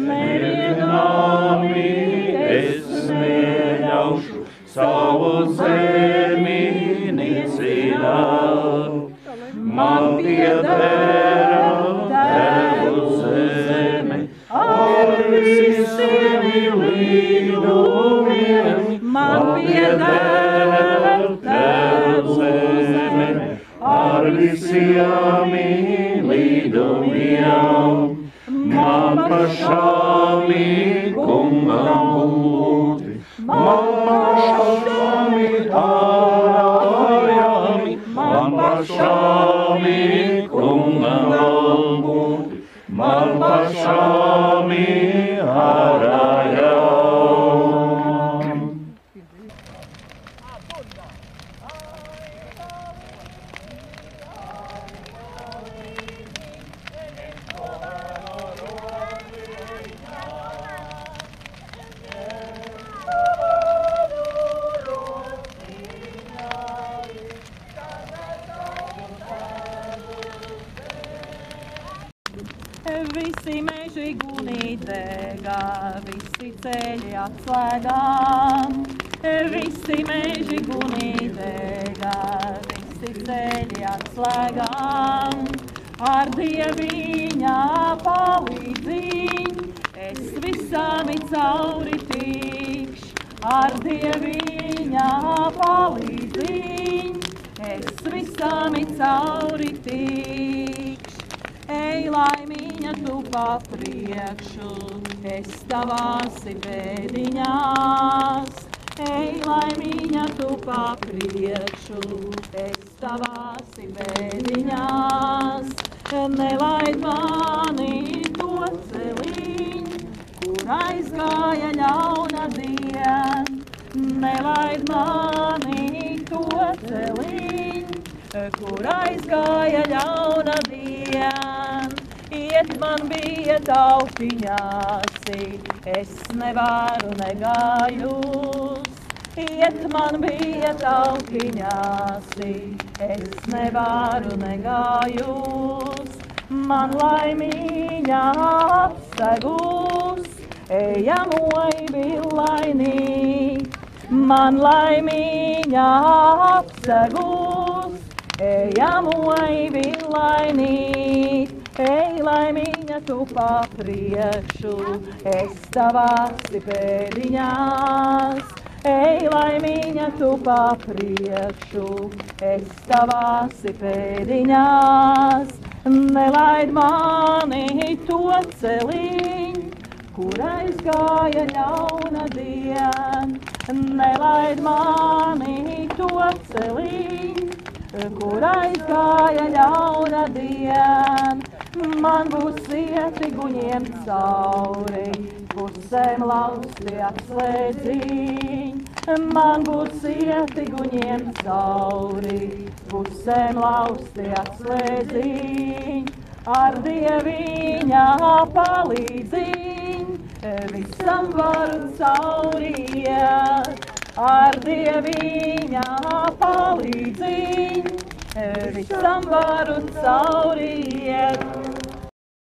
Nevienami es neļaušu savu zemi nicināt. Man pieder Tevu zeme ar visiem līdumiem. Man pieder Tevu zeme ar visiem līdumiem. Man pašām kungam būti, man pašām ārājami, man pašām kungam būti, man pašām ārājami. Visi meži gunītēgā, visi ceļi atslēgām. Visi meži gunītēgā, visi ceļi atslēgām. Ar Dieviņa palīdziņ, es visam cauri tikšu. Ar Dieviņa palīdziņ, es visam cauri tikšu. Ej, laimiņa, tu pa priekšu, es tavās pēdiņās. Ej, laimiņa, tu pa priekšu, es tavās pēdiņās. Nelaid mani to celiņ, kur aizgāja ļauna dien. Nelaid mani to celiņ, kur aizgāja ļauna dien. Iet man bija taupiņāsi, es nevaru negājus. Iet man bija taupiņāsi, es nevaru negājus. Man laimiņā apsegus, ejamoj villainī. Man laimiņā apsegus, ejamoj villainī. Ej, laimiņa, tu pa priekšu, es tavās pēdiņās. Ej, laimiņa, tu pa priekšu, es tavās pēdiņās. Nelaid mani to celiņ, kur aizgāja ļauna dien. Nelaid mani to celiņ, kur aizgāja ļauna dien. Man būs ieti guņiem cauri, pusēm lausti atslēdziņ. Man būs ieti guņiem cauri, pusēm lausti atslēdziņ. Ar Dieviņa palīdziņ, visam varu cauri iet. Ar Dieviņa palīdziņ, visam varu cauri